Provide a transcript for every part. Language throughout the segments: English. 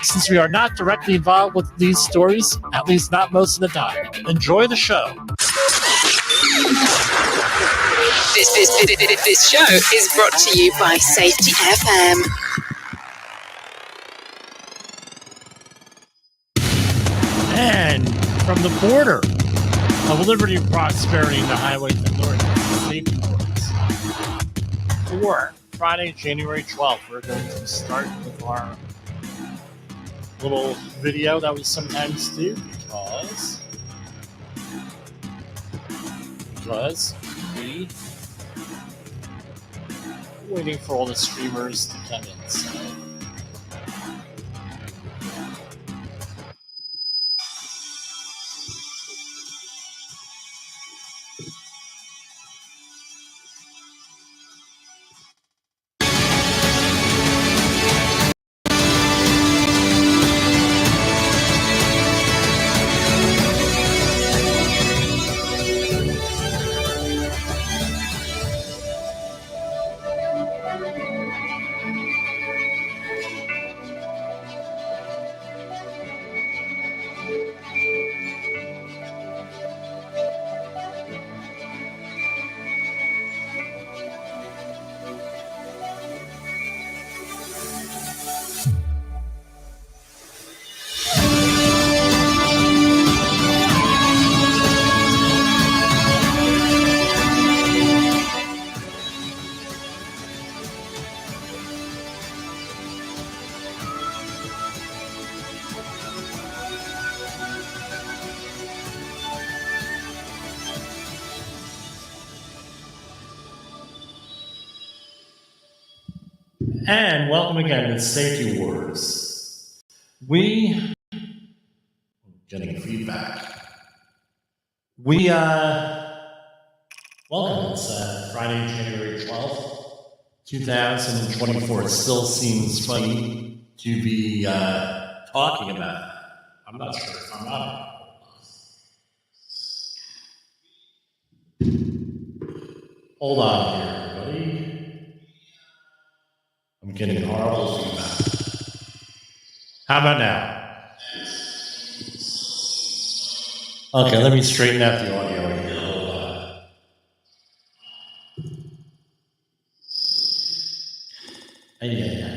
since we are not directly involved with these stories, at least not most of the time. Enjoy the show. This show is brought to you by safetyfm. And from the border of liberty and prosperity in the highways and north, safety wars. For Friday, January 12th, we're going to start with our little video that we sometimes do because we are waiting for all the streamers to come in. So. And welcome again to Safety Wars. Getting feedback. Welcome. It's Friday, January 12th, 2024. It still seems funny to be talking about it. I'm not sure if I'm on it. Hold on here, everybody. I'm getting horrible feedback. How about now? Okay, let me straighten out the audio here. Hold on. Yeah.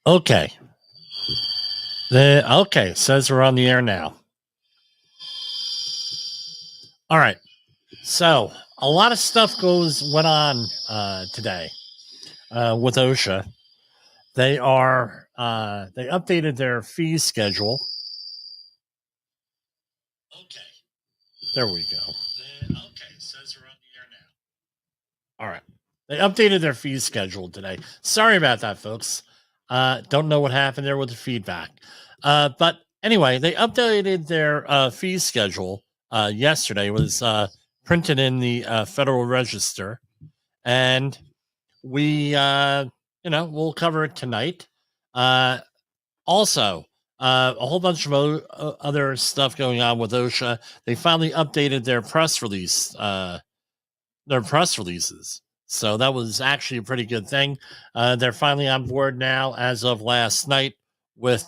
Okay. It says we're on the air now. All right. So a lot of stuff went on today with OSHA. They updated their fee schedule. Okay. There we go. It says we're on the air now. All right. They updated their fee schedule today. Sorry about that, folks. Don't know what happened there with the feedback. But anyway, they updated their fee schedule yesterday. It was printed in the Federal Register. And we'll cover it tonight. Also, a whole bunch of other stuff going on with OSHA. They finally updated their press releases. So that was actually a pretty good thing. They're finally on board now as of last night with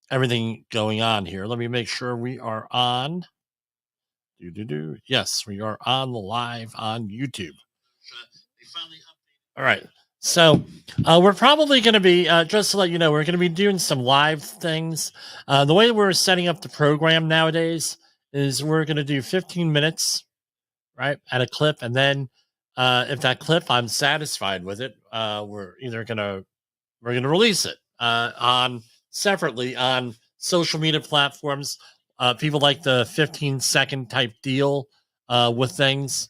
everything going on here. Let me make sure we are on. Yes, we are on live on YouTube. All right. So we're probably going to be, just to let you know, we're going to be doing some live things. The way we're setting up the program nowadays is we're going to do 15 minutes, right, at a clip. And then if that clip, I'm satisfied with it, we're going to release it separately on social media platforms. People like the 15-second type deal with things,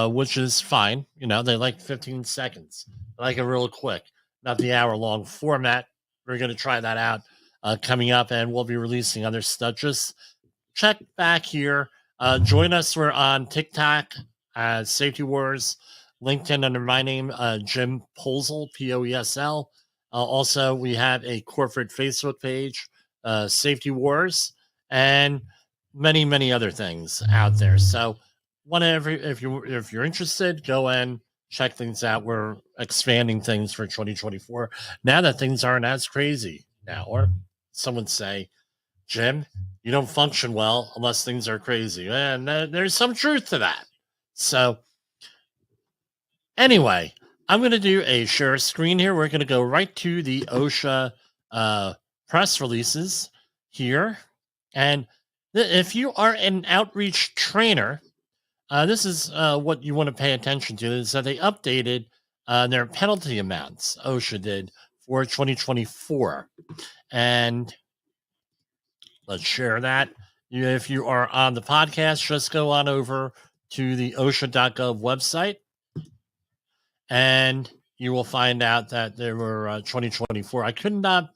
which is fine. They like 15 seconds. They like it real quick, not the hour-long format. We're going to try that out coming up, and we'll be releasing other stuff. Just check back here. Join us. We're on TikTok as Safety Wars. LinkedIn under my name, Jim Poesl, Poesl. Also, we have a corporate Facebook page, Safety Wars, and many, many other things out there. So, whenever if you're interested, go and check things out. We're expanding things for 2024 now that things aren't as crazy now. Or some would say, Jim, you don't function well unless things are crazy, and there's some truth to that. So, anyway, I'm going to do a share screen here. We're going to go right to the OSHA press releases here. And if you are an outreach trainer, this is what you want to pay attention to, is that they updated their penalty amounts, OSHA did, for 2024. And let's share that. If you are on the podcast, just go on over to the OSHA.gov website, and you will find out that there were 2024. I could not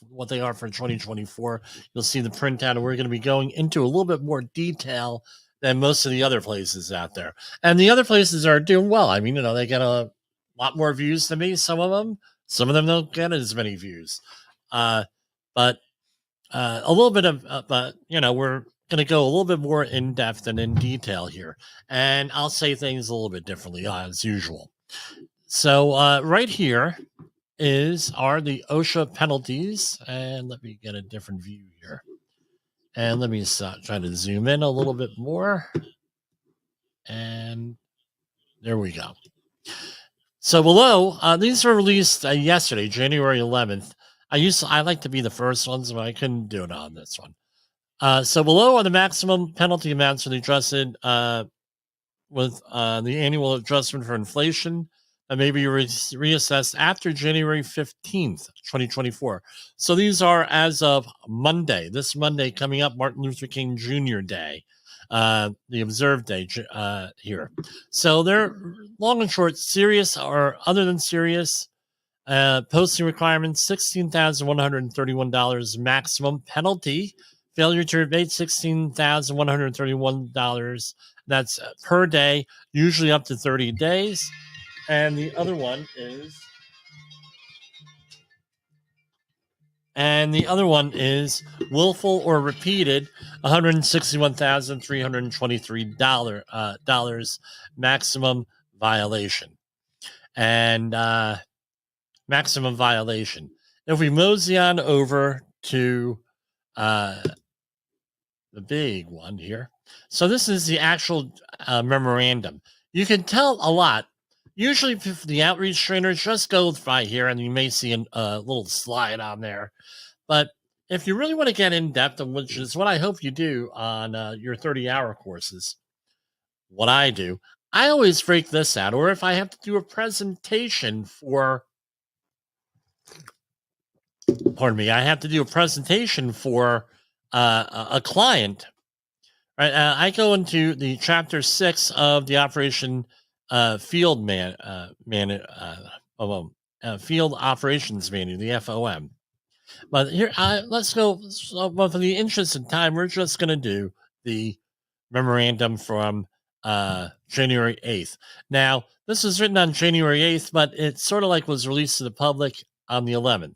what they are for 2024. You'll see the printout, and we're going to be going into a little bit more detail than most of the other places out there. And the other places are doing well. I mean, they get a lot more views than me. Some of them don't get as many views. But a little bit of, but we're going to go a little bit more in depth and in detail here, and I'll say things a little bit differently as usual. So right here are the OSHA penalties, and let me get a different view here, and let me try to zoom in a little bit more, and there we go. So below, these were released yesterday, January 11th. I like to be the first ones, but I couldn't do it on this one. So below are the maximum penalty amounts for the adjusted with the annual adjustment for inflation that may be reassessed after January 15th, 2024. So these are as of Monday, this Monday coming up, Martin Luther King Jr. Day, the observed day here. So they're long and short, serious or other than serious. Posting requirements, $16,131 maximum penalty. Failure to abate, $16,131. That's per day, usually up to 30 days. And the other one is willful or repeated, $161,323 maximum violation. And maximum violation. If we mosey on over to the big one here. So this is the actual memorandum. You can tell a lot. Usually the outreach trainers just go by here, and you may see a little slide on there. But if you really want to get in depth, which is what I hope you do on your 30-hour courses, what I do, I always break this out. Or if I have to do a presentation for I have to do a presentation for a client, right? I go into the chapter 6 of the Operation Field Field Operations Manual, the FOM. But here, let's go. So, for the interest of time, we're just going to do the memorandum from January 8th. Now, this was written on January 8th, but it sort of like was released to the public on the 11th.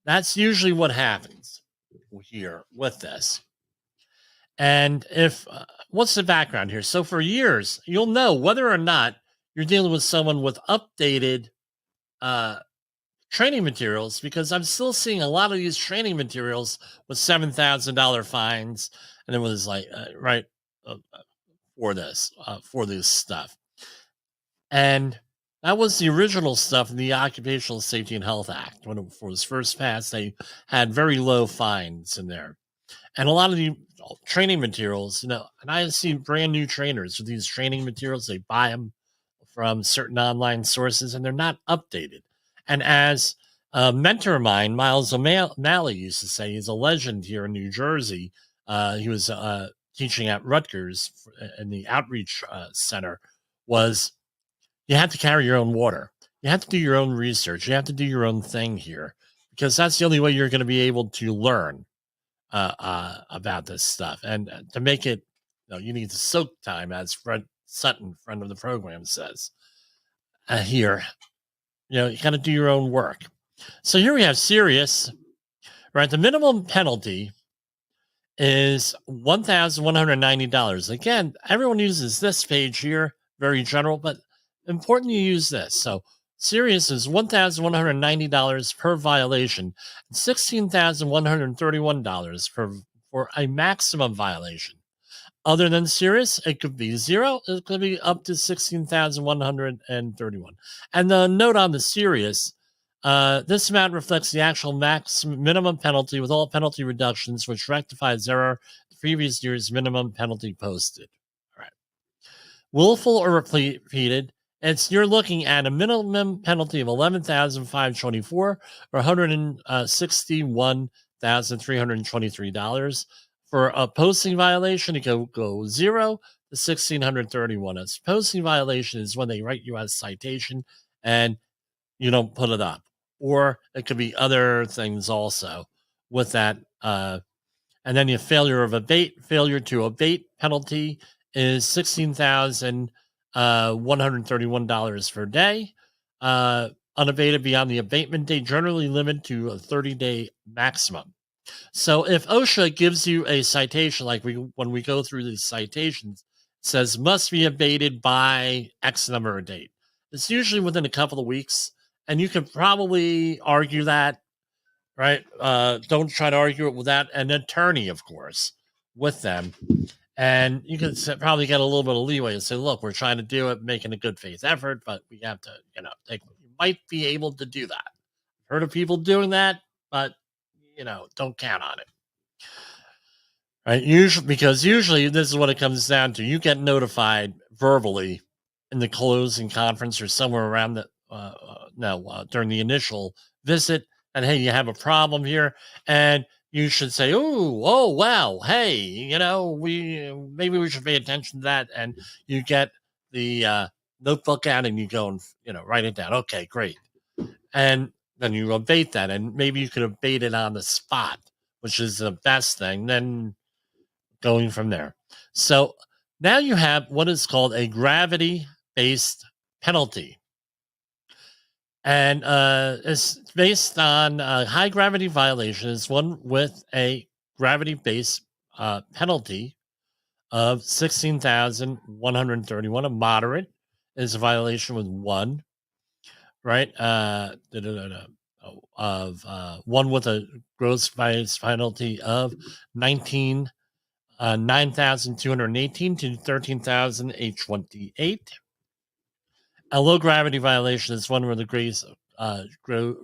That's usually what happens here with this. And if what's the background here? So for years, you'll know whether or not you're dealing with someone with updated training materials, because I'm still seeing a lot of these training materials with $7,000 fines, and it was like for this stuff. And that was the original stuff in the Occupational Safety and Health Act. When it was first passed, they had very low fines in there. And a lot of the training materials, and I see brand new trainers with these training materials. They buy them from certain online sources, and they're not updated. And as a mentor of mine, Miles O'Malley, used to say, he's a legend here in New Jersey. He was teaching at Rutgers in the outreach center, was you have to carry your own water. You have to do your own research. You have to do your own thing here, because that's the only way you're going to be able to learn about this stuff. And to make it, you need to soak time, as Fred Sutton, friend of the program, says. here. You got to do your own work. So here we have serious, right? The minimum penalty is $1,190. Again, everyone uses this page here, very general, but important you use this. So serious is $1,190 per violation, and $16,131 for a maximum violation. Other than serious, it could be zero. It could be up to 16,131. And the note on the serious, this amount reflects the actual minimum penalty with all penalty reductions, which rectifies error the previous year's minimum penalty posted. All right. Willful or repeated, you're looking at a minimum penalty of $11,524 or $161,323. For a posting violation, it go 0 to 1,631. A posting violation is when they write you out a citation and you don't put it up. Or it could be other things also with that. And then your failure to abate penalty is $16,131 per day. Unabated beyond the abatement date, generally limited to a 30-day maximum. So if OSHA gives you a citation, like when we go through these citations, it says must be abated by X number of date. It's usually within a couple of weeks, and you can probably argue that, right? Don't try to argue it without an attorney, of course, with them. And you can probably get a little bit of leeway and say, look, we're trying to do it, making a good faith effort, but we have to, you might be able to do that. I've heard of people doing that, but don't count on it. Right? Usually this is what it comes down to. You get notified verbally in the closing conference or somewhere around during the initial visit, and hey, you have a problem here, and you should say, oh, wow, hey, maybe we should pay attention to that, and you get the notebook out and you go and write it down. Okay, great, and then you abate that, and maybe you could abate it on the spot, which is the best thing. Then going from there. So now you have what is called a gravity-based penalty. And it's based on high gravity violations, one with a gravity-based penalty of 16,131. A moderate is a violation with 1. Right, of one with a gross penalty of 9,218 to 13,828. A low gravity violation is one where the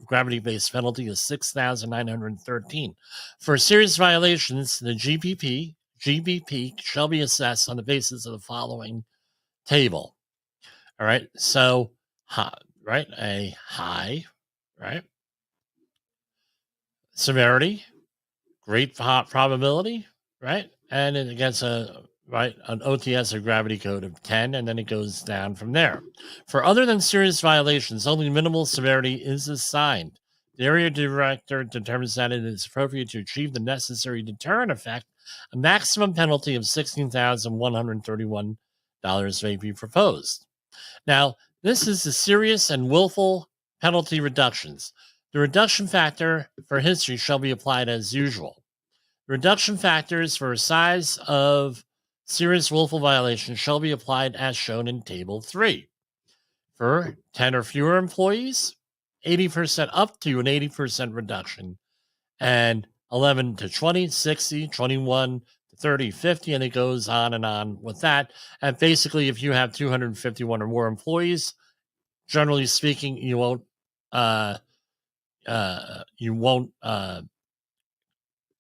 gravity-based penalty is 6,913. For serious violations, the GBP shall be assessed on the basis of the following table. All right, so right, a high, right, severity, great probability, right, and it gets an OTS or gravity code of 10, and then it goes down from there. For other than serious violations, only minimal severity is assigned. The area director determines that it is appropriate to achieve the necessary deterrent effect. A maximum penalty of $16,131 may be proposed. Now, this is the serious and willful penalty reductions. The reduction factor for history shall be applied as usual. The reduction factors for size of serious willful violation shall be applied as shown in Table 3. For 10 or fewer employees, 80% up to an 80% reduction, and 11 to 20, 60, 21 to 30, 50, and it goes on and on with that. And basically, if you have 251 or more employees, generally speaking, you won't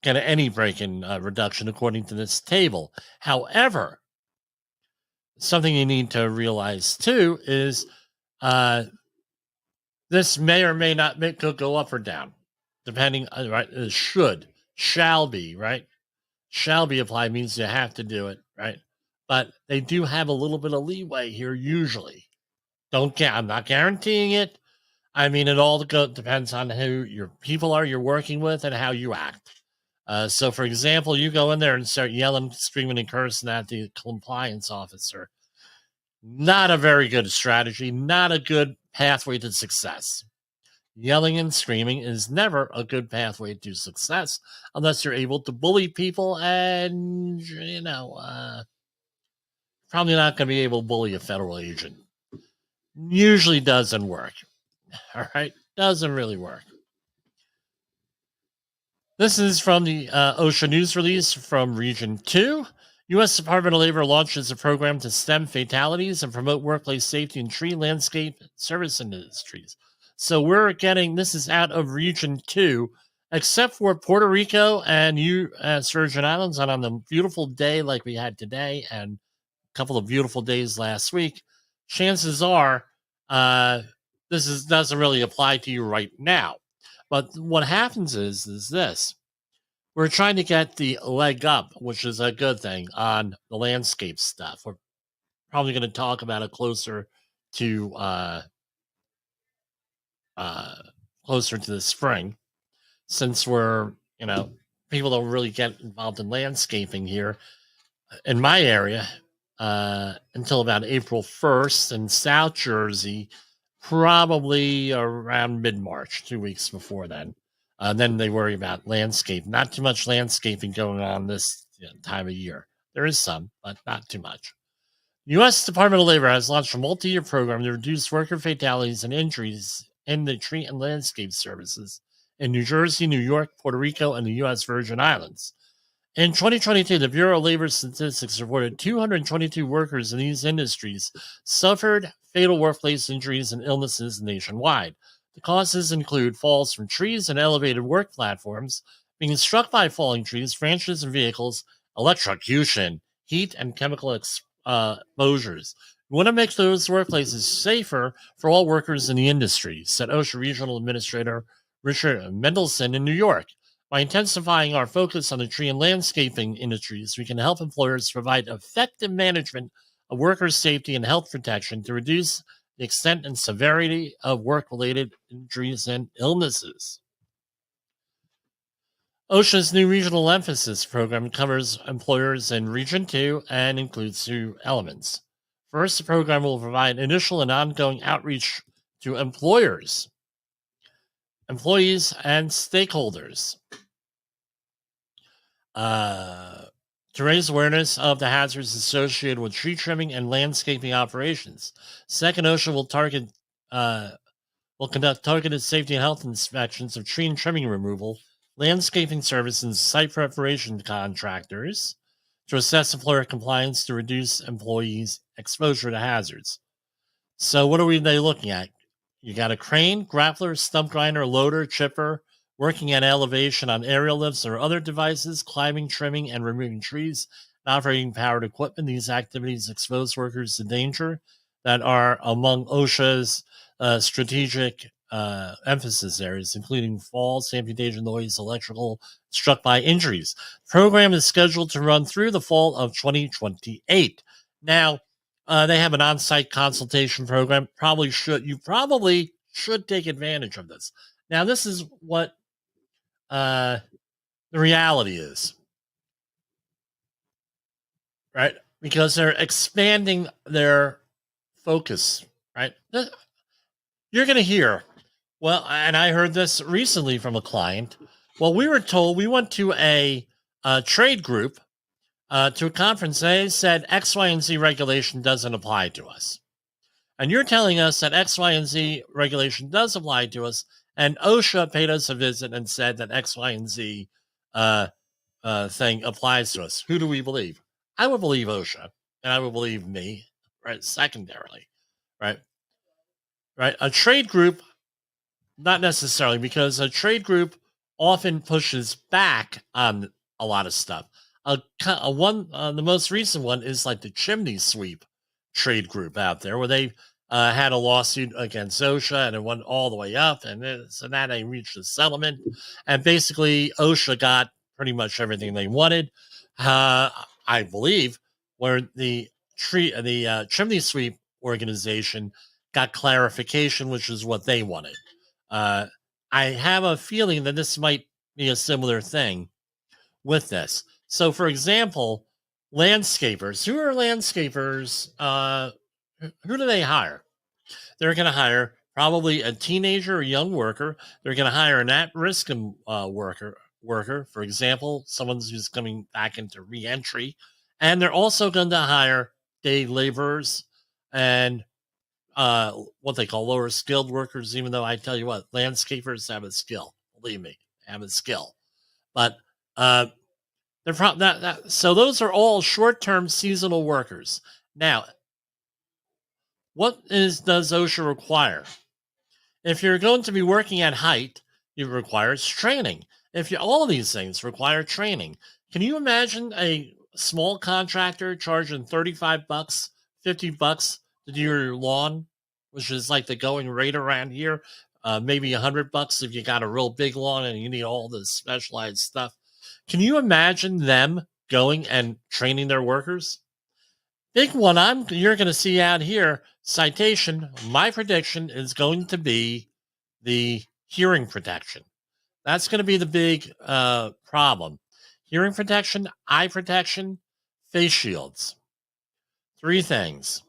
get any break-in reduction according to this table. However, something you need to realize too is this may or may not could go up or down, depending. Right, shall be right. Shall be applied means you have to do it, right? But they do have a little bit of leeway here usually. I'm not guaranteeing it. I mean, it all depends on who your people are you're working with and how you act. So, for example, you go in there and start yelling, screaming, and cursing at the compliance officer. Not a very good strategy, not a good pathway to success. Yelling and screaming is never a good pathway to success unless you're able to bully people and, probably not going to be able to bully a federal agent. Usually doesn't work. All right? Doesn't really work. This is from the OSHA News release from Region 2. U.S. Department of Labor launches a program to stem fatalities and promote workplace safety in tree landscape service industries. So we're getting, this is out of Region 2, except for Puerto Rico and Virgin Islands, and on a beautiful day like we had today and a couple of beautiful days last week, chances are this doesn't really apply to you right now. But what happens is this. We're trying to get the leg up, which is a good thing, on the landscape stuff. We're probably going to talk about it closer to the spring, since we're, people don't really get involved in landscaping here in my area until about April 1st. In South Jersey, probably around mid-March, 2 weeks before then. Then they worry about landscape. Not too much landscaping going on this time of year. There is some, but not too much. The U.S. Department of Labor has launched a multi-year program to reduce worker fatalities and injuries in the tree and landscape services in New Jersey, New York, Puerto Rico, and the U.S. Virgin Islands. In 2022, the Bureau of Labor Statistics reported 222 workers in these industries suffered fatal workplace injuries and illnesses nationwide. The causes include falls from trees and elevated work platforms, being struck by falling trees, branches, and vehicles, electrocution, heat, and chemical exposures. We want to make those workplaces safer for all workers in the industry, said OSHA Regional Administrator Richard Mendelson in New York. By intensifying our focus on the tree and landscaping industries, we can help employers provide effective management of workers' safety and health protection to reduce the extent and severity of work-related injuries and illnesses. OSHA's new regional emphasis program covers employers in Region 2 and includes two elements. First, the program will provide initial and ongoing outreach to employers, employees, and stakeholders to raise awareness of the hazards associated with tree trimming and landscaping operations. Second, OSHA will conduct targeted safety and health inspections of tree and trimming removal, landscaping services, and site preparation contractors to assess employer compliance to reduce employees' exposure to hazards. So what are they looking at? You got a crane, grappler, stump grinder, loader, chipper, working at elevation on aerial lifts or other devices, climbing, trimming, and removing trees, and operating powered equipment. These activities expose workers to danger that are among OSHA's strategic emphasis areas, including falls, amputation, noise, electrical, struck by injuries. The program is scheduled to run through the fall of 2028. Now, they have an on-site consultation program. You probably should take advantage of this. Now, this is what the reality is, right? Because they're expanding their focus, right? You're going to hear, well, and I heard this recently from a client. Well, we were told, we went to a trade group, to a conference. They said X, Y, and Z regulation doesn't apply to us. And you're telling us that X, Y, and Z regulation does apply to us, and OSHA paid us a visit and said that X, Y, and Z thing applies to us. Who do we believe? I would believe OSHA, and I would believe me, right? Secondarily, right? Right? A trade group, not necessarily, because a trade group often pushes back on a lot of stuff. The most recent one is like the Chimney Sweep trade group out there, where they had a lawsuit against OSHA, and it went all the way up, and so now they reached a settlement, and basically OSHA got pretty much everything they wanted. I believe where the Chimney Sweep organization got clarification, which is what they wanted. I have a feeling that this might be a similar thing with this. So, for example, landscapers. Who are landscapers who do they hire? They're going to hire probably a teenager or young worker. They're going to hire an at-risk worker, for example, someone who's coming back into reentry, and they're also going to hire day laborers and what they call lower skilled workers. Even though I tell you what, landscapers have a skill. Believe me, have a skill. But so those are all short-term seasonal workers. Now, does OSHA require? If you're going to be working at height, it requires training. All of these things require training. Can you imagine a small contractor charging $35, $50 to do your lawn, which is like the going rate around here? Maybe $100 if you got a real big lawn and you need all this specialized stuff. Can you imagine them going and training their workers? Big one you're going to see out here, citation. My prediction is going to be the hearing protection. That's going to be the big problem. Hearing protection, eye protection, face shields. 3 things.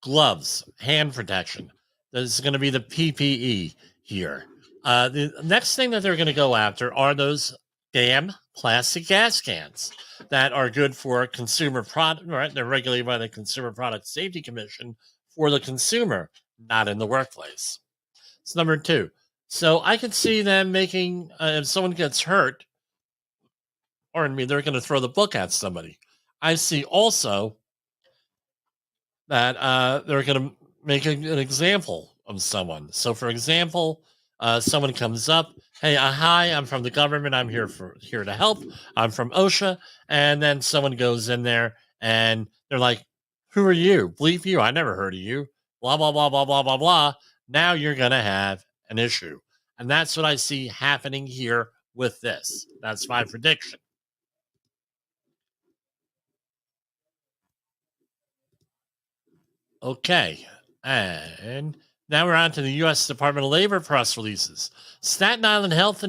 Gloves, hand protection. This is going to be the PPE here. The next thing that they're going to go after are those damn plastic gas cans that are good for consumer product, right? They're regulated by the Consumer Product Safety Commission for the consumer, not in the workplace. It's number 2. So I could see them making, if someone gets hurt, they're going to throw the book at somebody. I see also that they're going to make an example of someone. So, for example, someone comes up, hey, hi, I'm from the government. I'm here to help. I'm from OSHA. And then someone goes in there and they're like, who are you? Bleep you. I never heard of you. Blah, blah, blah, blah, blah, blah, blah. Now you're going to have an issue. And that's what I see happening here with this. That's my prediction. Okay. And now we're on to the U.S. Department of Labor press releases. Staten Island Health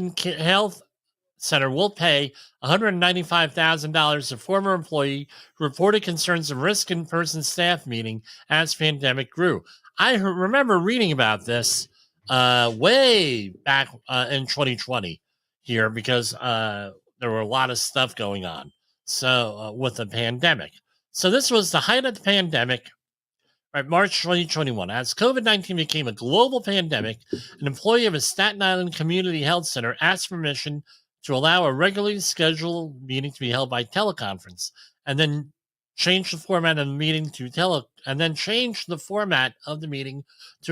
Center will pay $195,000 to former employee who reported concerns of risk in-person staff meeting as pandemic grew. I remember reading about this way back in 2020 here because there were a lot of stuff going on. So with the pandemic. So this was the height of the pandemic. Right, March 2021. As COVID-19 became a global pandemic, an employee of a Staten Island Community Health Center asked permission to allow a regularly scheduled meeting to be held by teleconference, and then change the format of the meeting to a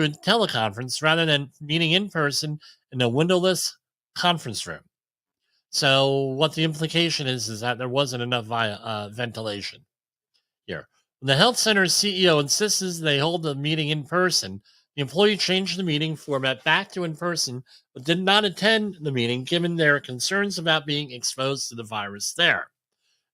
teleconference rather than meeting in person in a windowless conference room. So, what the implication is that there wasn't enough ventilation here. When the health center's CEO insisted they hold the meeting in person, the employee changed the meeting format back to in person, but did not attend the meeting given their concerns about being exposed to the virus there.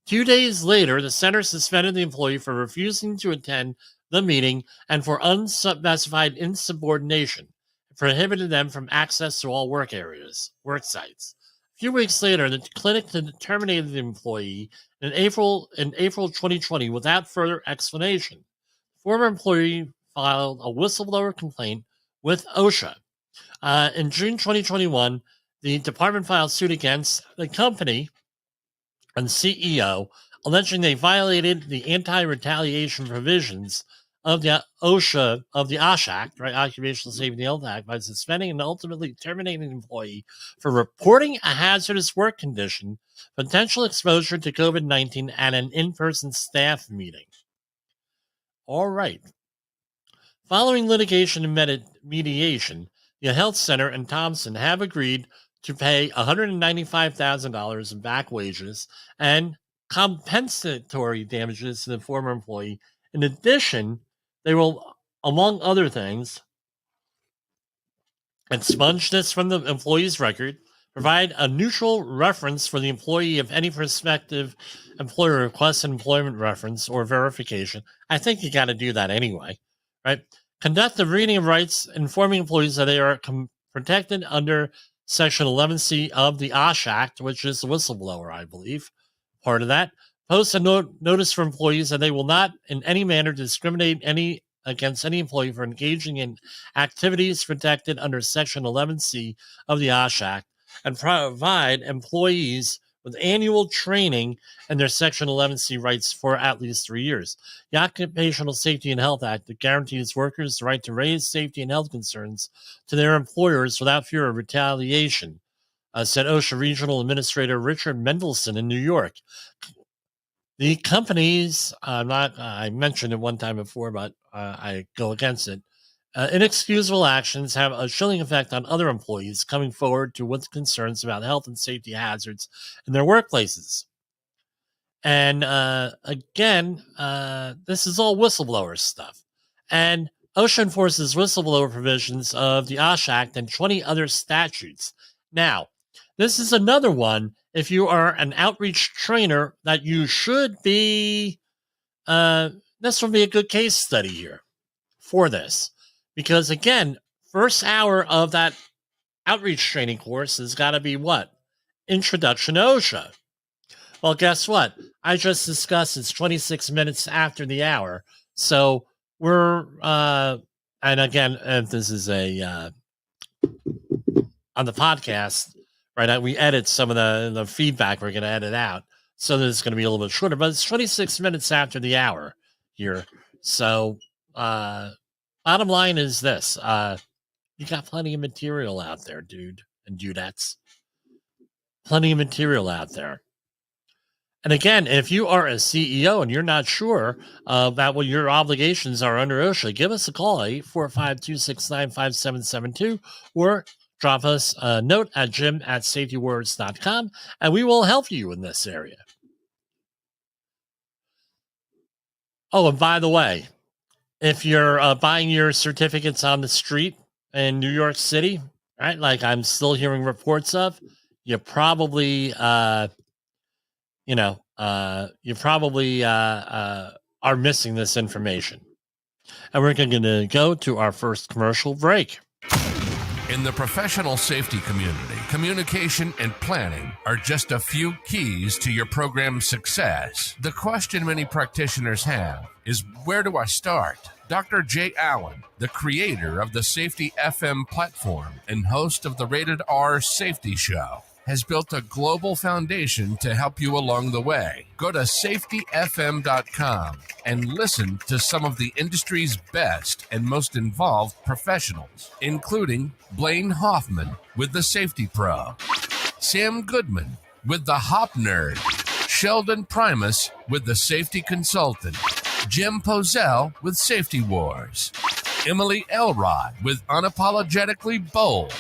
2 days later, the center suspended the employee for refusing to attend the meeting and for unspecified insubordination. It prohibited them from access to all work sites. A few weeks later, the clinic terminated the employee in April 2020 without further explanation. The former employee filed a whistleblower complaint with OSHA. In June 2021, the department filed suit against the company and CEO, alleging they violated the anti-retaliation provisions of the OSHA Act, right, Occupational Safety and Health Act, by suspending and ultimately terminating an employee for reporting a hazardous work condition, potential exposure to COVID-19 at an in-person staff meeting. All right. Following litigation and mediation, the health center and Thompson have agreed to pay $195,000 in back wages and compensatory damages to the former employee. In addition, they will, among other things, expunge this from the employee's record, provide a neutral reference for the employee if any prospective employer requests an employment reference or verification. I think you got to do that anyway, right? Conduct the reading of rights, informing employees that they are protected under Section 11C of the OSHA Act, which is the whistleblower, I believe, part of that. Post a notice for employees that they will not in any manner discriminate against any employee for engaging in activities protected under Section 11C of the OSHA Act and provide employees with annual training and their Section 11C rights for at least 3 years. The Occupational Safety and Health Act guarantees workers the right to raise safety and health concerns to their employers without fear of retaliation, said OSHA Regional Administrator Richard Mendelson in New York. The companies, I mentioned it one time before, but I go against it. Inexcusable actions have a chilling effect on other employees coming forward to with concerns about health and safety hazards in their workplaces. And again, this is all whistleblower stuff. And OSHA enforces whistleblower provisions of the OSHA Act and 20 other statutes. Now, this is another one. If you are an outreach trainer, that you should be, this will be a good case study here for this. Because again, first hour of that outreach training course has got to be what? Introduction to OSHA. Well, guess what? I just discussed it's 26 minutes after the hour. So we're, and again, if this is a, on the podcast, right, we edit some of the feedback we're going to edit out. So that it's going to be a little bit shorter, but it's 26 minutes after the hour here. So, bottom line is this. You got plenty of material out there, dude and dudettes. Plenty of material out there. And again, if you are a CEO and you're not sure about what your obligations are under OSHA, give us a call, 845-269-5772, or drop us a note at jim@safetywars.com, and we will help you in this area. Oh, and by the way, if you're buying your certificates on the street in New York City, right, like I'm still hearing reports of, you probably, are missing this information. And we're going to go to our first commercial break. In the professional safety community, communication and planning are just a few keys to your program's success. The question many practitioners have is, where do I start? Dr. Jay Allen, the creator of the Safety FM platform and host of the Rated R Safety Show, has built a global foundation to help you along the way. Go to safetyfm.com and listen to some of the industry's best and most involved professionals, including Blaine Hoffman with the Safety Pro, Sam Goodman with the Hop Nerd, Sheldon Primus with the Safety Consultant, Jim Poesl with Safety Wars, Emily Elrod with Unapologetically Bold,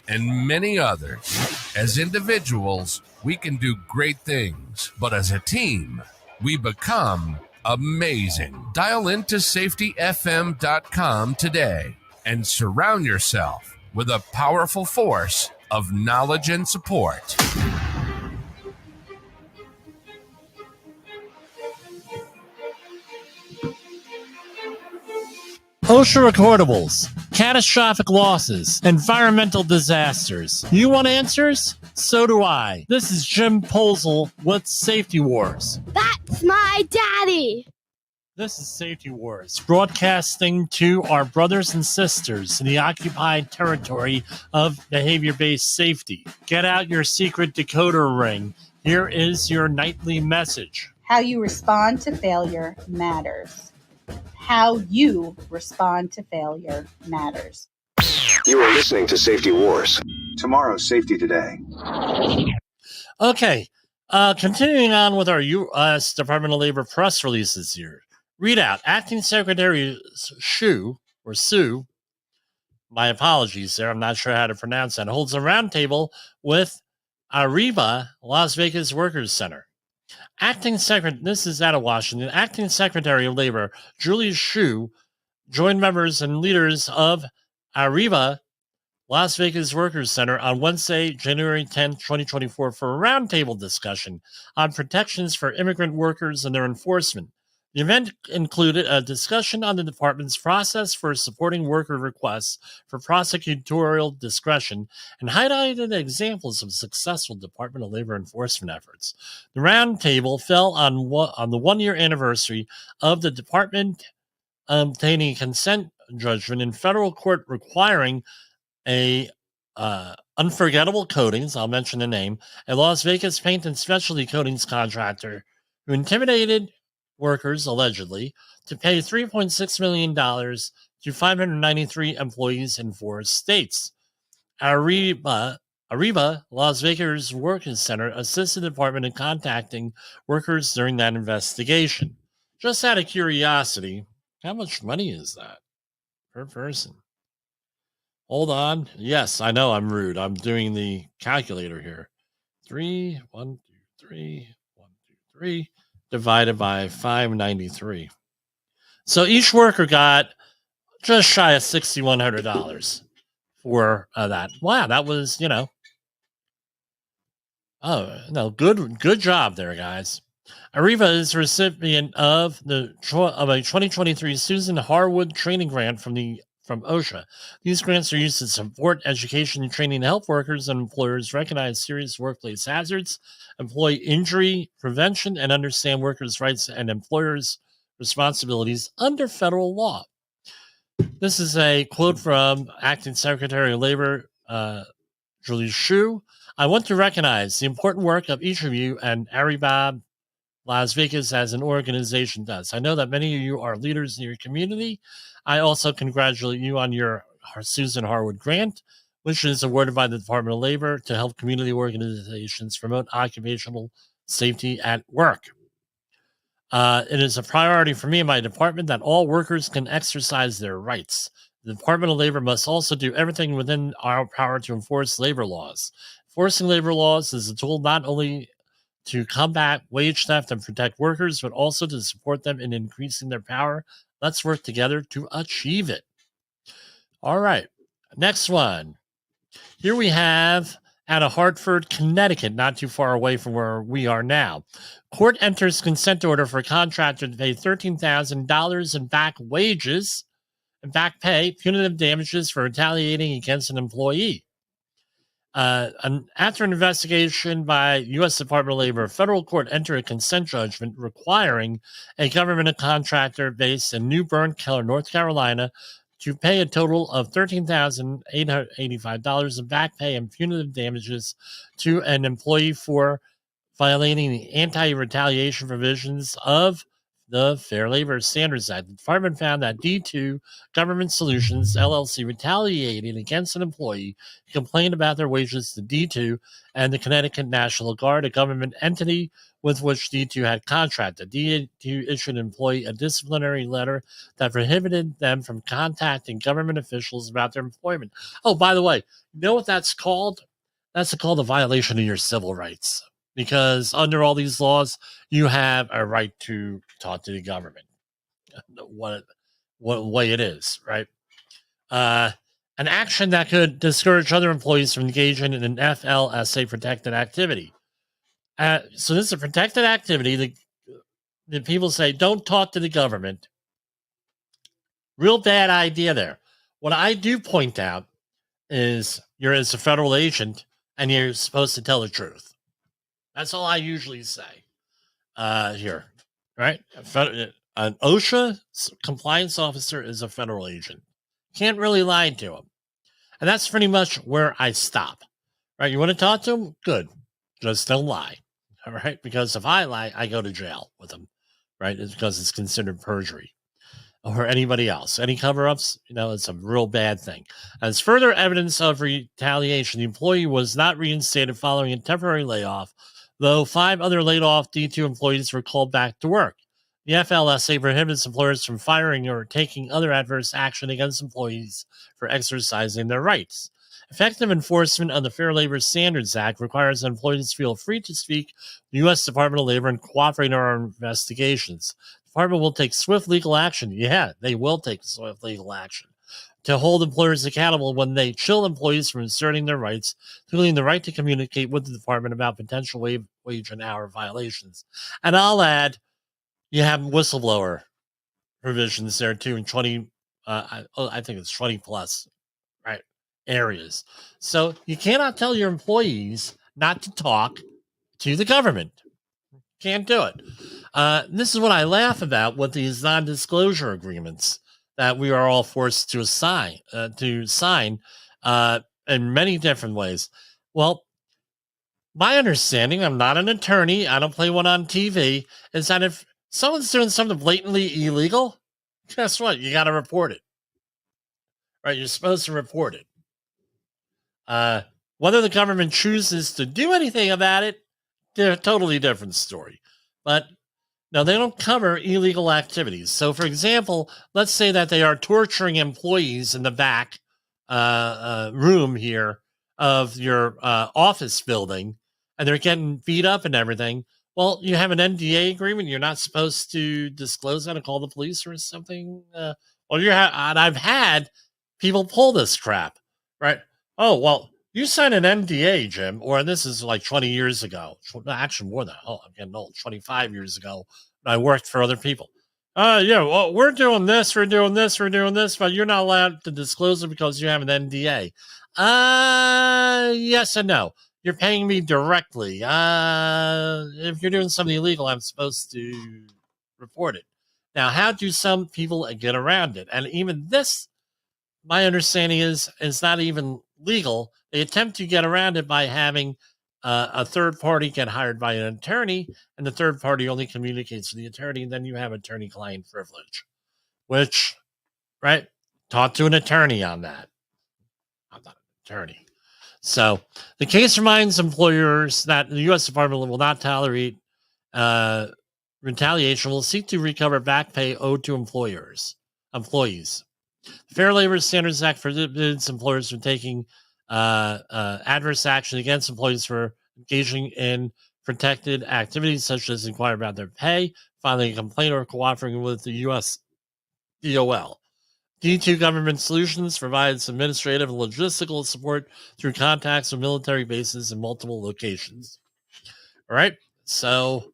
and many others. As individuals, we can do great things, but as a team, we become amazing. Dial into safetyfm.com today and surround yourself with a powerful force of knowledge and support. OSHA recordables, catastrophic losses, environmental disasters. You want answers? So do I. This is Jim Poesl with Safety Wars. That's my daddy. This is Safety Wars, broadcasting to our brothers and sisters in the occupied territory of behavior-based safety. Get out your secret decoder ring. Here is your nightly message. How you respond to failure matters. How you respond to failure matters. You are listening to Safety Wars. Tomorrow's Safety Today. Okay, continuing on with our U.S. Department of Labor press releases here. Read out, Acting Secretary Sue, my apologies there, I'm not sure how to pronounce that, holds a roundtable with Arriva Las Vegas Workers Center. This is out of Washington. Acting Secretary of Labor Julie Shu joined members and leaders of Arriva Las Vegas Workers Center on Wednesday, January 10, 2024, for a roundtable discussion on protections for immigrant workers and their enforcement. The event included a discussion on the department's process for supporting worker requests for prosecutorial discretion and highlighted examples of successful Department of Labor enforcement efforts. The roundtable fell on the one-year anniversary of the Department obtaining a consent judgment in federal court requiring a unforgettable coatings, I'll mention the name, a Las Vegas paint and specialty coatings contractor who intimidated workers, allegedly, to pay $3.6 million to 593 employees in 4 states. Arriba, Las Vegas Workers Center, assisted the department in contacting workers during that investigation. Just out of curiosity, how much money is that per person? Hold on. Yes, I know I'm rude. I'm doing the calculator here. 3, 1, 2, 3, 1, 2, 3, divided by 593. So each worker got just shy of $6,100 for that. Wow, that was, oh, no, good job there, guys. Arriva is the recipient of a 2023 Susan Harwood training grant from OSHA. These grants are used to support education and training to help workers and employers recognize serious workplace hazards, employee injury prevention, and understand workers' rights and employers' responsibilities under federal law. This is a quote from Acting Secretary of Labor, Julie Shu. I want to recognize the important work of each of you and Arriba Las Vegas as an organization does. I know that many of you are leaders in your community. I also congratulate you on your Susan Harwood grant, which is awarded by the Department of Labor to help community organizations promote occupational safety at work. It is a priority for me and my department that all workers can exercise their rights. The Department of Labor must also do everything within our power to enforce labor laws. Enforcing labor laws is a tool not only to combat wage theft and protect workers, but also to support them in increasing their power. Let's work together to achieve it. All right, next one. Here we have out of Hartford, Connecticut, not too far away from where we are now. Court enters consent order for a contractor to pay $13,000 in back wages and back pay, punitive damages for retaliating against an employee. After an investigation by U.S. Department of Labor, a federal court entered a consent judgment requiring a government contractor based in New Bern, North Carolina, to pay a total of $13,885 in back pay and punitive damages to an employee for violating the anti-retaliation provisions of the Fair Labor Standards Act. The department found that D2 Government Solutions, LLC, retaliated against an employee who complained about their wages to D2 and the Connecticut National Guard, a government entity with which D2 had contracted. D2 issued an employee a disciplinary letter that prohibited them from contacting government officials about their employment. Oh, by the way, you know what that's called? That's called a violation of your civil rights. Because under all these laws, you have a right to talk to the government. What way it is, right? An action that could discourage other employees from engaging in an FLSA protected activity. So this is a protected activity. The people say, don't talk to the government. Real bad idea there. What I do point out is you're as a federal agent and you're supposed to tell the truth. That's all I usually say here, right? An OSHA compliance officer is a federal agent. Can't really lie to him. And that's pretty much where I stop, right? You want to talk to him? Good. Just don't lie, all right? Because if I lie, I go to jail with him, right? It's because it's considered perjury. Or anybody else. Any cover-ups, it's a real bad thing. As further evidence of retaliation, the employee was not reinstated following a temporary layoff, though 5 other laid-off D2 employees were called back to work. The FLSA prohibits employers from firing or taking other adverse action against employees for exercising their rights. Effective enforcement of the Fair Labor Standards Act requires that employees feel free to speak to the U.S. Department of Labor and cooperate in our investigations. The department will take swift legal action. Yeah, they will take swift legal action to hold employers accountable when they chill employees from asserting their rights, including the right to communicate with the department about potential wage and hour violations. And I'll add, you have whistleblower provisions there too in 20, I think it's 20 plus, right, areas. So you cannot tell your employees not to talk to the government. Can't do it. This is what I laugh about with these non-disclosure agreements that we are all forced to sign in many different ways. Well, my understanding, I'm not an attorney, I don't play one on TV, is that if someone's doing something blatantly illegal, guess what? You got to report it. Right? You're supposed to report it. Whether the government chooses to do anything about it, they're a totally different story. But no, they don't cover illegal activities. So, for example, let's say that they are torturing employees in the back room here of your office building, and they're getting beat up and everything. Well, you have an NDA agreement. You're not supposed to disclose that and call the police or something. And I've had people pull this crap, right? Oh, well, you signed an NDA, Jim, or this is like 20 years ago. Actually, more than that. Oh, I'm getting old. 25 years ago, when I worked for other people. Yeah, well, we're doing this, but you're not allowed to disclose it because you have an NDA. Yes and no. You're paying me directly. If you're doing something illegal, I'm supposed to report it. Now, how do some people get around it? And even this, my understanding is not even legal. They attempt to get around it by having a third party get hired by an attorney, and the third party only communicates with the attorney, and then you have attorney-client privilege, which, right, talk to an attorney on that. I'm not an attorney. So the case reminds employers that the U.S. Department will not tolerate retaliation, will seek to recover back pay owed to employees. The Fair Labor Standards Act forbids employers from taking adverse action against employees for engaging in protected activities such as inquire about their pay, filing a complaint, or cooperating with the U.S. DOL. D2 Government Solutions provides administrative and logistical support through contacts with military bases in multiple locations. All right, so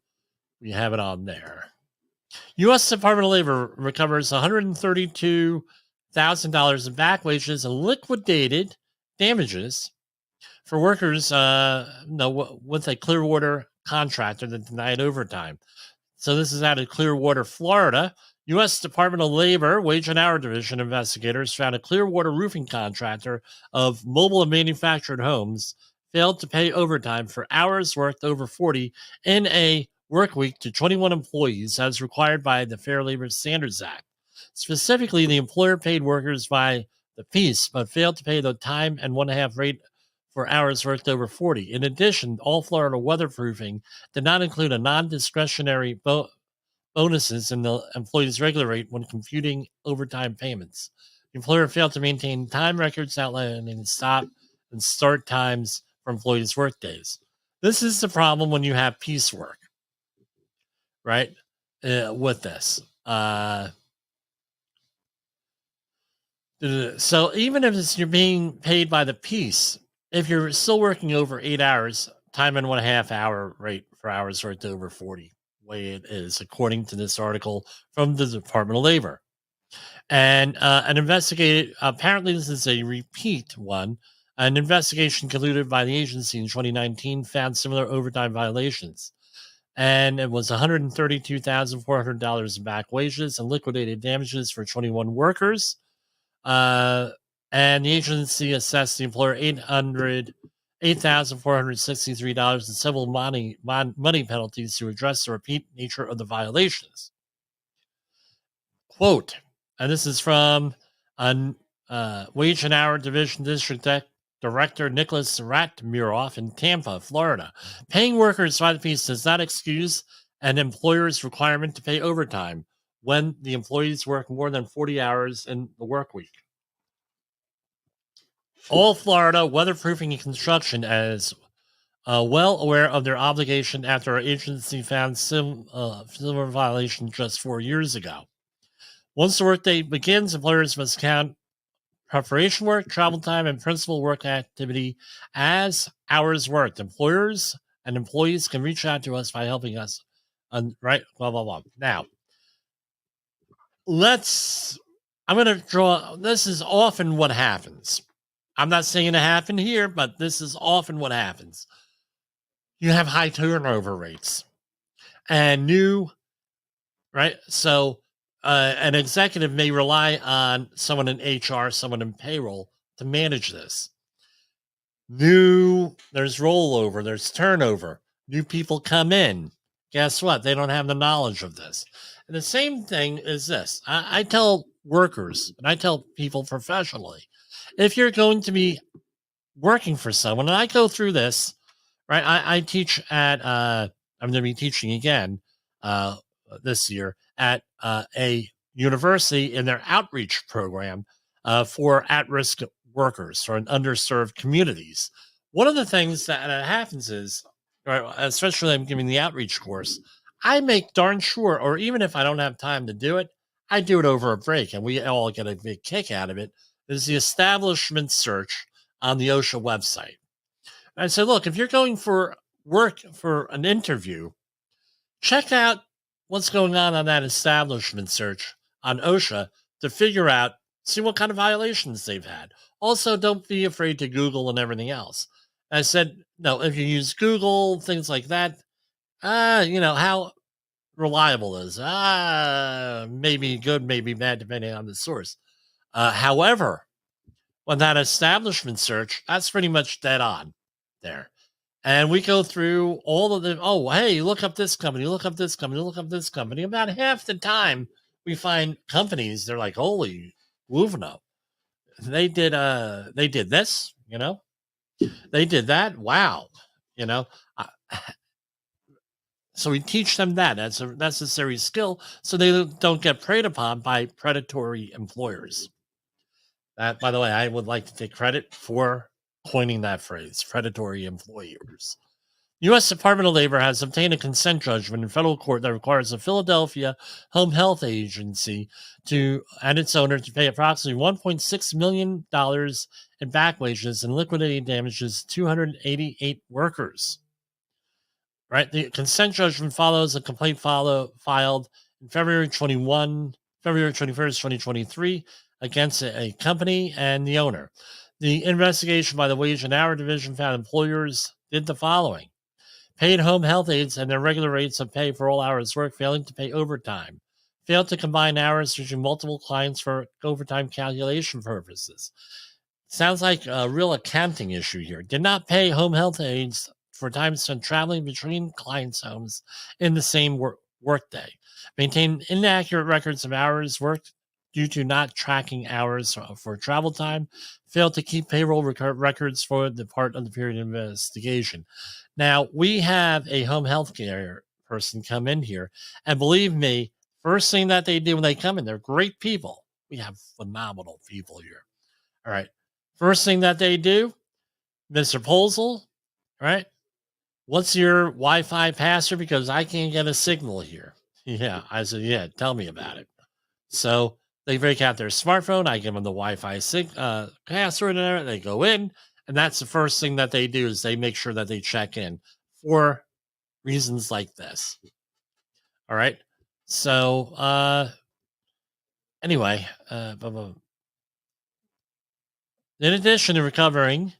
we have it on there. U.S. Department of Labor recovers $132,000 in back wages and liquidated damages for workers with a Clearwater contractor that denied overtime. So this is out of Clearwater, Florida. U.S. Department of Labor Wage and Hour Division investigators found a Clearwater roofing contractor of mobile and manufactured homes failed to pay overtime for hours worked over 40 in a work week to 21 employees as required by the Fair Labor Standards Act. Specifically, the employer paid workers by the piece, but failed to pay the time and 1.5 rate for hours worked over 40. In addition, all Florida weatherproofing did not include a non-discretionary bonuses in the employee's regular rate when computing overtime payments. The employer failed to maintain time records outlining stop and start times for employees' work days. This is the problem when you have piecework, right? With this. So even if you're being paid by the piece, if you're still working over 8 hours, time and 1.5 hour rate for hours worked over 40. Way it is, according to this article from the Department of Labor. And apparently this is a repeat one. An investigation concluded by the agency in 2019 found similar overtime violations. And it was $132,400 in back wages and liquidated damages for 21 workers. And the agency assessed the employer $8,463 in civil money penalties to address the repeat nature of the violations. Quote, and this is from Wage and Hour Division District Director Nicholas Ratmuroff in Tampa, Florida. Paying workers by the piece does not excuse an employer's requirement to pay overtime when the employees work more than 40 hours in the work week. All Florida weatherproofing and construction is well aware of their obligation after our agency found similar violation just 4 years ago. Once the workday begins, employers must count preparation work, travel time, and principal work activity as hours worked. Employers and employees can reach out to us by helping us. Right? Blah, blah, blah. Now, I'm going to draw, this is often what happens. I'm not saying it happened here, but this is often what happens. You have high turnover rates. and new, right? So an executive may rely on someone in HR, someone in payroll to manage this. There's rollover, there's turnover, new people come in. Guess what? They don't have the knowledge of this. And the same thing is this. I tell workers and I tell people professionally, if you're going to be working for someone, and I go through this, right? I teach at, I'm going to be teaching again this year at a university in their outreach program for at-risk workers or in underserved communities. One of the things that happens is, right, especially when I'm giving the outreach course, I make darn sure, or even if I don't have time to do it, I do it over a break, and we all get a big kick out of it, is the establishment search on the OSHA website. I said, look, if you're going for work for an interview, check out what's going on that establishment search on OSHA to figure out, see what kind of violations they've had. Also, don't be afraid to Google and everything else. I said, no, if you use Google, things like that, how reliable is maybe good, maybe bad, depending on the source. However, when that establishment search, that's pretty much dead on there. And we go through all of the, hey, look up this company, look up this company, look up this company. About half the time we find companies, they're like, holy Woofno. They did this, they did that. Wow. So we teach them that as a necessary skill so they don't get preyed upon by predatory employers. That, by the way, I would like to take credit for coining that phrase, predatory employers. The U.S. Department of Labor has obtained a consent judgment in federal court that requires the Philadelphia Home Health Agency and its owner to pay approximately $1.6 million in back wages and liquidated damages to 288 workers. Right? The consent judgment follows a complaint filed in February 21st, 2023, against a company and the owner. The investigation by the Wage and Hour Division found employers did the following: paid home health aides and their regular rates of pay for all hours worked, failing to pay overtime, failed to combine hours between multiple clients for overtime calculation purposes. Sounds like a real accounting issue here. Did not pay home health aides for time spent traveling between clients' homes in the same workday. Maintained inaccurate records of hours worked due to not tracking hours for travel time. Failed to keep payroll records for the part of the period of investigation. Now, we have a home health care person come in here, and believe me, first thing that they do when they come in, they're great people. We have phenomenal people here. All right. First thing that they do, Mr. Posel, right? What's your Wi-Fi password? Because I can't get a signal here. Yeah, I said, yeah, tell me about it. So they break out their smartphone. I give them the Wi-Fi password and everything. They go in, and that's the first thing that they do is they make sure that they check in for reasons like this. All right. So anyway, in addition to recovering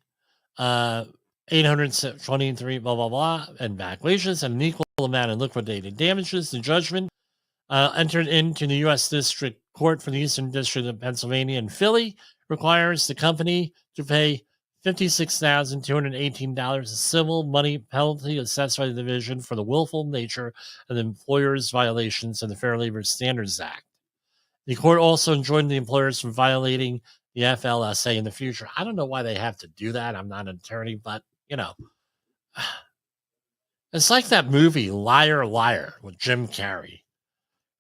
823 blah blah blah and back wages and an equal amount in liquidated damages, the judgment entered into the U.S. District Court for the Eastern District of Pennsylvania in Philly requires the company to pay $56,218 a civil money penalty assessed by the division for the willful nature of the employer's violations of the Fair Labor Standards Act. The court also enjoined the employers from violating the FLSA in the future. I don't know why they have to do that. I'm not an attorney, but, it's like that movie Liar, Liar with Jim Carrey,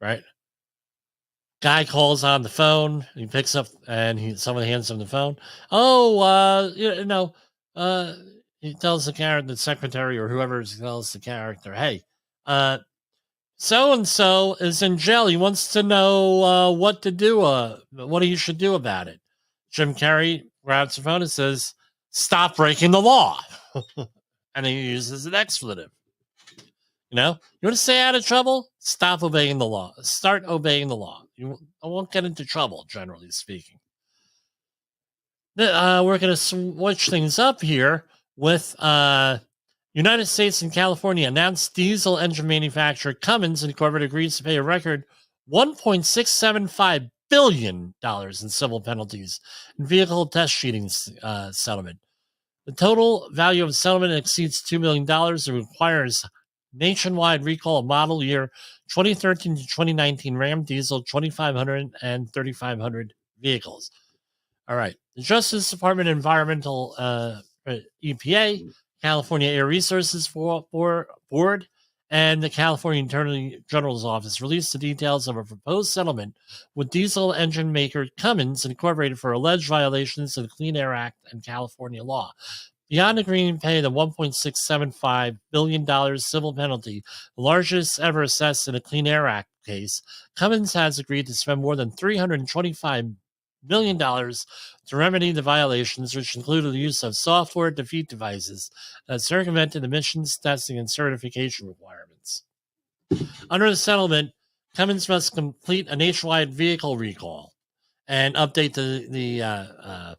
right? Guy calls on the phone, he picks up, and someone hands him the phone. He tells the secretary or whoever tells the character, hey, so-and-so is in jail. He wants to know what to do, what he should do about it. Jim Carrey grabs the phone and says, stop breaking the law. And he uses an expletive. You want to stay out of trouble? Stop obeying the law. Start obeying the law. You won't get into trouble, generally speaking. We're going to switch things up here with United States and California announced diesel engine manufacturer Cummins Incorporated agrees to pay a record $1.675 billion in civil penalties in vehicle test cheating settlement. The total value of the settlement exceeds $2 million and requires nationwide recall of model year 2013 to 2019 Ram diesel 2500 and 3500 vehicles. All right. The Justice Department Environmental EPA, California Air Resources Board, and the California Attorney General's Office released the details of a proposed settlement with diesel engine maker Cummins Incorporated for alleged violations of the Clean Air Act and California law. Beyond agreeing to pay the $1.675 billion civil penalty, the largest ever assessed in a Clean Air Act case, Cummins has agreed to spend more than $325 million to remedy the violations, which included the use of software defeat devices that circumvented emissions testing and certification requirements. Under the settlement, Cummins must complete a nationwide vehicle recall and update the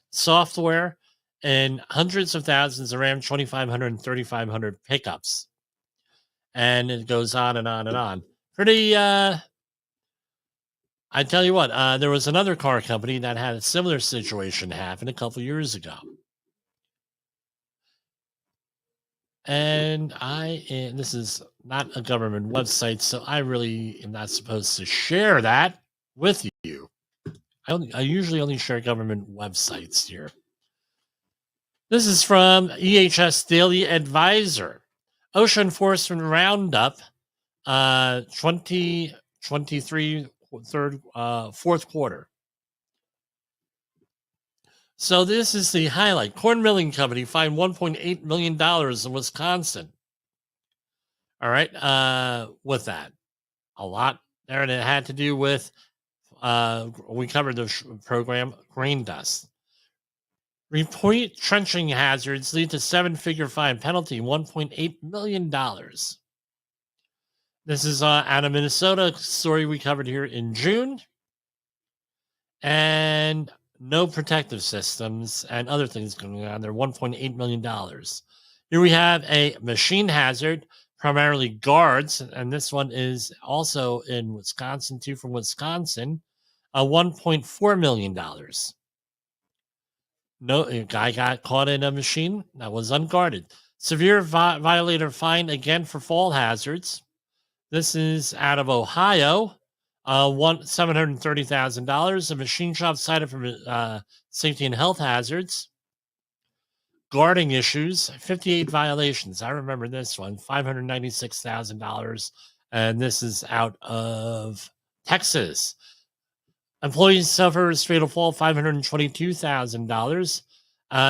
software in hundreds of thousands of Ram 2500 and 3500 pickups. And it goes on and on and on. Pretty, I tell you what, there was another car company that had a similar situation happen a couple years ago. And this is not a government website, so I really am not supposed to share that with you. I usually only share government websites here. This is from EHS Daily Advisor. OSHA Enforcement Roundup 2023 fourth quarter. So this is the highlight. Corn milling company fined $1.8 million in Wisconsin. All right, with that. A lot there, and it had to do with, we covered the program, grain dust. Report trenching hazards lead to 7-figure fine penalty, $1.8 million. This is out of Minnesota, story we covered here in June. And no protective systems and other things going on there, $1.8 million. Here we have a machine hazard, primarily guards, and this one is also in Wisconsin, too, from Wisconsin, $1.4 million. No, a guy got caught in a machine that was unguarded. Severe violator fine again for fall hazards. This is out of Ohio. $730,000. A machine shop cited for safety and health hazards. Guarding issues, 58 violations. I remember this one, $596,000. And this is out of Texas. Employees suffers fatal fall, $522,000.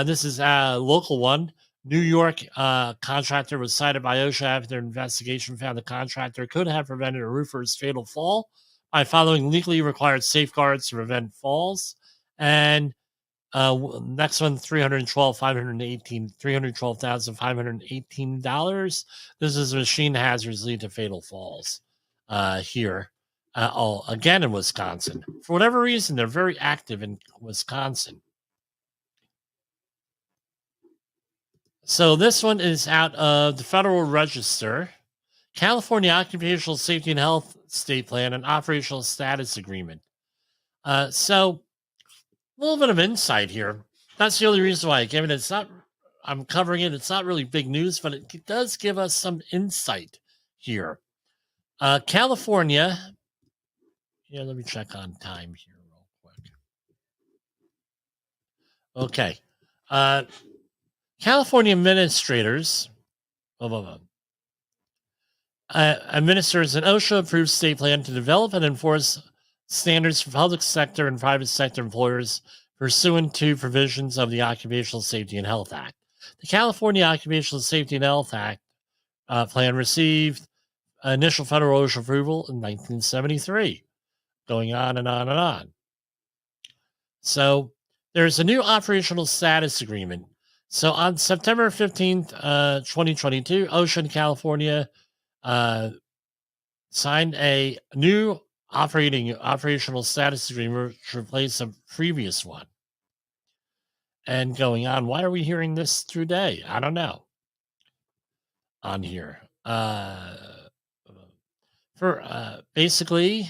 This is a local one. New York contractor was cited by OSHA after their investigation found the contractor could have prevented a roofer's fatal fall by following legally required safeguards to prevent falls. And next one, $312,518. This is machine hazards lead to fatal falls here. Again in Wisconsin. For whatever reason, they're very active in Wisconsin. So this one is out of the Federal Register, California Occupational Safety and Health State Plan and Operational Status Agreement. So a little bit of insight here. That's the only reason why I gave it. It's not, I'm covering it. It's not really big news, but it does give us some insight here. California. Yeah, let me check on time here real quick. Okay. California administrators administers an OSHA-approved state plan to develop and enforce standards for public sector and private sector employers pursuant to provisions of the Occupational Safety and Health Act. The California Occupational Safety and Health Act plan received initial federal OSHA approval in 1973. Going on and on and on. So there's a new operational status agreement. So on September 15th, 2022, OSHA in California signed a new operational status agreement to replace a previous one. And going on, why are we hearing this today? I don't know. on here. Basically,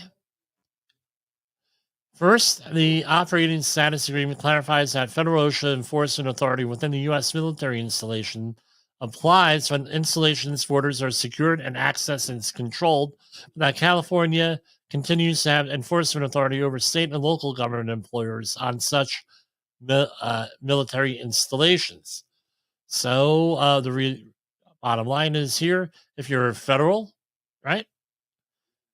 first, the operating status agreement clarifies that federal OSHA enforcement authority within the U.S. military installation applies when installations borders are secured and access is controlled, but that California continues to have enforcement authority over state and local government employers on such military installations. So the bottom line is here, if you're federal, right?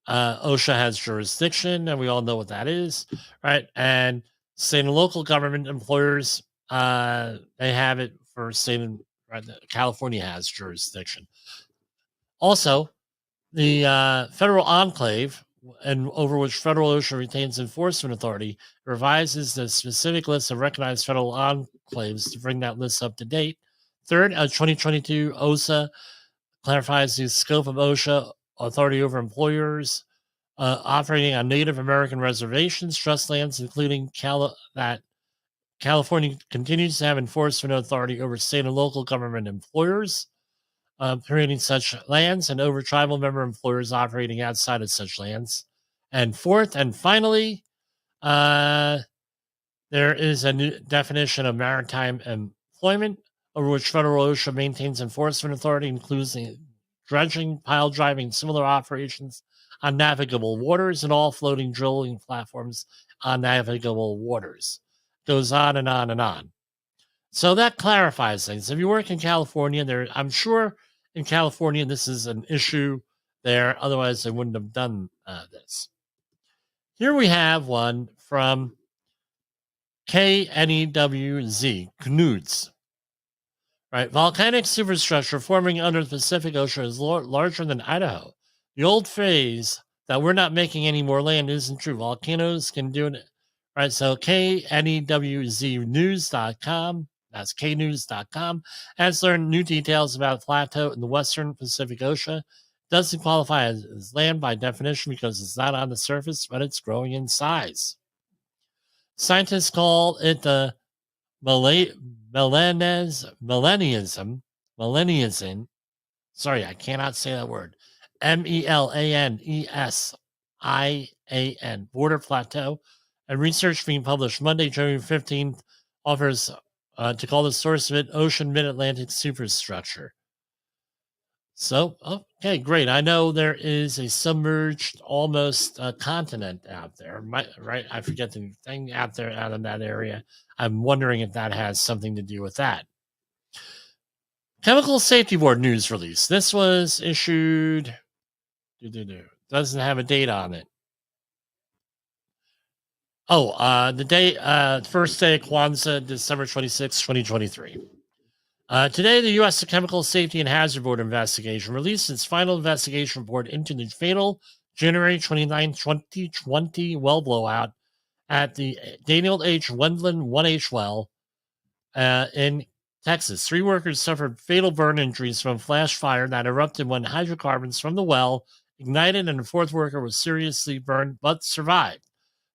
OSHA has jurisdiction, and we all know what that is, right? And state and local government employers, they have it for state and right, California has jurisdiction. Also, the federal enclave, and over which federal OSHA retains enforcement authority, revises the specific list of recognized federal enclaves to bring that list up to date. Third, 2022 OSHA clarifies the scope of OSHA authority over employers operating on Native American reservations, trust lands, including that California continues to have enforcement authority over state and local government employers creating such lands and over tribal member employers operating outside of such lands. And fourth and finally, there is a new definition of maritime employment over which federal OSHA maintains enforcement authority, including dredging, pile driving, similar operations on navigable waters, and all floating drilling platforms on navigable waters. Goes on and on and on. So that clarifies things. If you work in California, I'm sure in California this is an issue there. Otherwise, they wouldn't have done this. Here we have one from KNEWZ, KNUDS. Right, volcanic superstructure forming under the Pacific Ocean is larger than Idaho. The old phrase that we're not making any more land isn't true. Volcanoes can do it. Right, so KNEWZnews.com, that's knews.com, has learned new details about a plateau in the western Pacific Ocean. Doesn't qualify as land by definition because it's not on the surface, but it's growing in size. Scientists call it the Melanism. Sorry, I cannot say that word. MELANESIAN, border plateau. And research being published Monday, January 15th, offers to call the source of it ocean mid-Atlantic superstructure. So, okay, great. I know there is a submerged almost continent out there, right? I forget the thing out there out in that area. I'm wondering if that has something to do with that. Chemical Safety Board news release. This was issued, doesn't have a date on it. The day, first day of Kwanzaa, December 26, 2023. Today, the U.S. Chemical Safety and Hazard Board investigation released its final investigation report into the fatal January 29, 2020 well blowout at the Daniel H. Wendland 1H well in Texas. 3 workers suffered fatal burn injuries from flash fire that erupted when hydrocarbons from the well ignited, and a 4th worker was seriously burned but survived.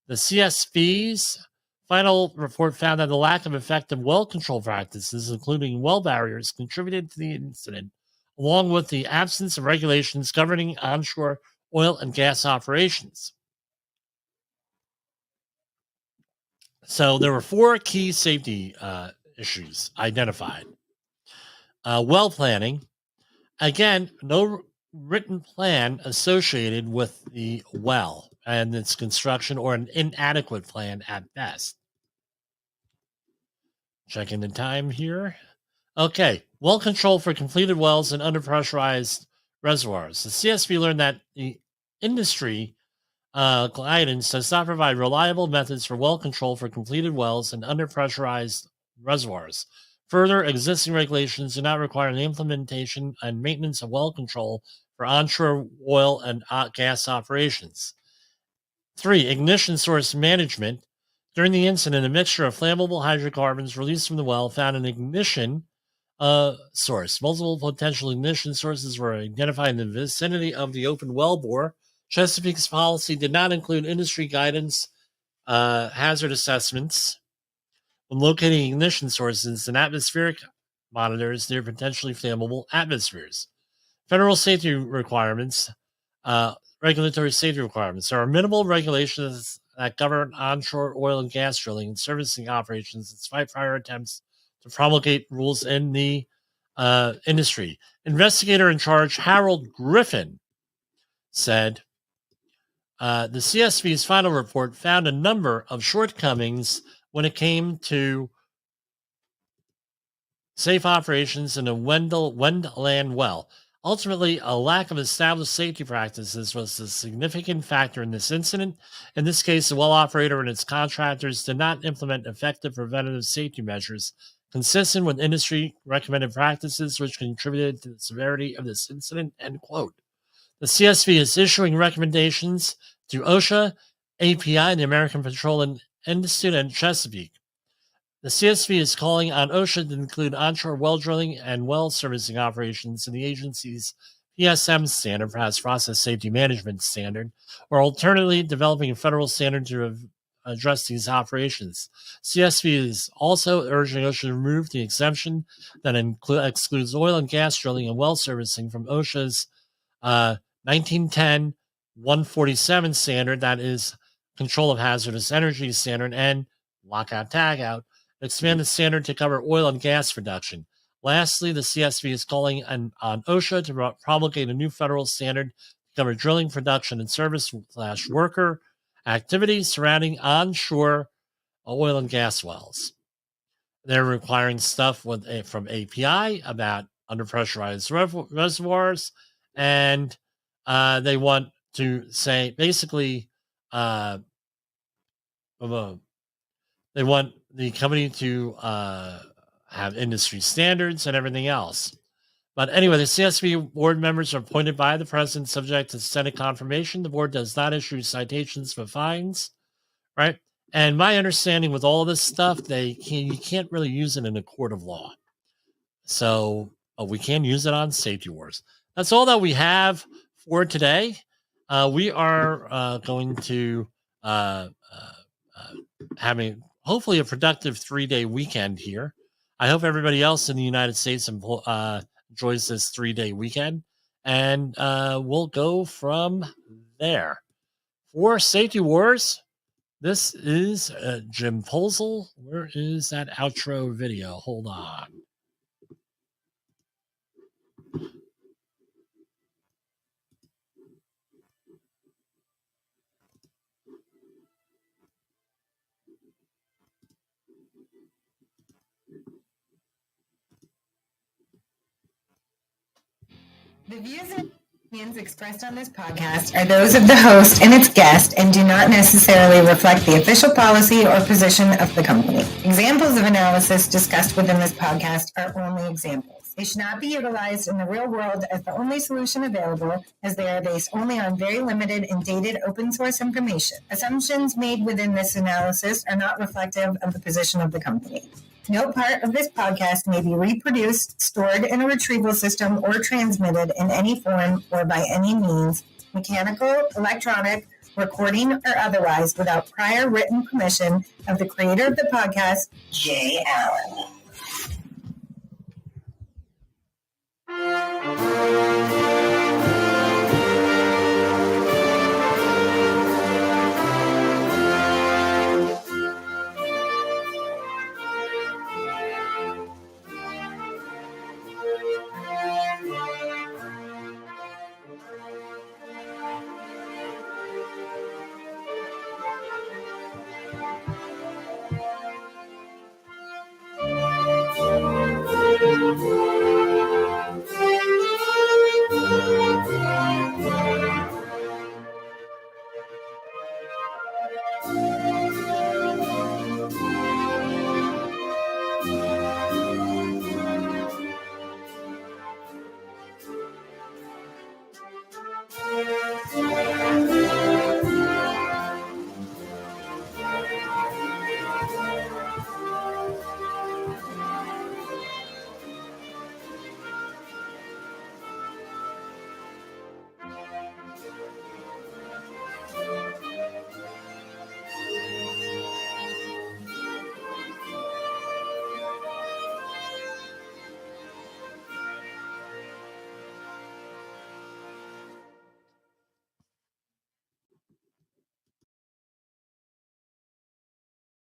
The CSV's final report found that the lack of effective well control practices, including well barriers, contributed to the incident, along with the absence of regulations governing onshore oil and gas operations. So there were 4 key safety issues identified. Well planning. Again, no written plan associated with the well and its construction, or an inadequate plan at best. Checking the time here. Okay, well control for completed wells and underpressurized reservoirs. The CSV learned that the industry guidance does not provide reliable methods for well control for completed wells and underpressurized reservoirs. Further, existing regulations do not require the implementation and maintenance of well control for onshore oil and gas operations. 3. Ignition source management. During the incident, a mixture of flammable hydrocarbons released from the well found an ignition source. Multiple potential ignition sources were identified in the vicinity of the open well bore. Chesapeake's policy did not include industry guidance, hazard assessments when locating ignition sources and atmospheric monitors near potentially flammable atmospheres. Federal safety requirements, regulatory safety requirements. There are minimal regulations that govern onshore oil and gas drilling and servicing operations, despite prior attempts to promulgate rules in the industry. Investigator in charge Harold Griffin said the CSV's final report found a number of shortcomings when it came to safe operations in a Wendland well. Ultimately, a lack of established safety practices was a significant factor in this incident. In this case, the well operator and its contractors did not implement effective preventative safety measures consistent with industry recommended practices, which contributed to the severity of this incident, end quote. The CSV is issuing recommendations to OSHA, API, the American Petroleum Institute, and Chesapeake. The CSV is calling on OSHA to include onshore well drilling and well servicing operations in the agency's PSM standard, perhaps Process Safety Management Standard, or alternatively developing a federal standard to address these operations. CSV is also urging OSHA to remove the exemption that excludes oil and gas drilling and well servicing from OSHA's 1910-147 standard, that is Control of Hazardous Energy Standard, and lockout tagout. Expand the standard to cover oil and gas production. Lastly, the CSV is calling on OSHA to promulgate a new federal standard to cover drilling, production, and service/worker activities surrounding onshore oil and gas wells. They're requiring stuff from API about underpressurized reservoirs, and they want to say basically they want the company to have industry standards and everything else. But anyway, the CSV board members are appointed by the president subject to Senate confirmation. The board does not issue citations for fines, right? And my understanding with all of this stuff, you can't really use it in a court of law. So we can use it on Safety Wars. That's all that we have for today. We are going to having hopefully a productive 3-day weekend here. I hope everybody else in the United States enjoys this 3-day weekend, and we'll go from there. For Safety Wars, this is Jimpoesl. Where is that outro video? Hold on. The views and opinions expressed on this podcast are those of the host and its guest and do not necessarily reflect the official policy or position of the company. Examples of analysis discussed within this podcast are only examples. They should not be utilized in the real world as the only solution available, as they are based only on very limited and dated open source information. Assumptions made within this analysis are not reflective of the position of the company. No part of this podcast may be reproduced, stored in a retrieval system, or transmitted in any form or by any means, mechanical, electronic, recording, or otherwise, without prior written permission of the creator of the podcast, Jay Allen.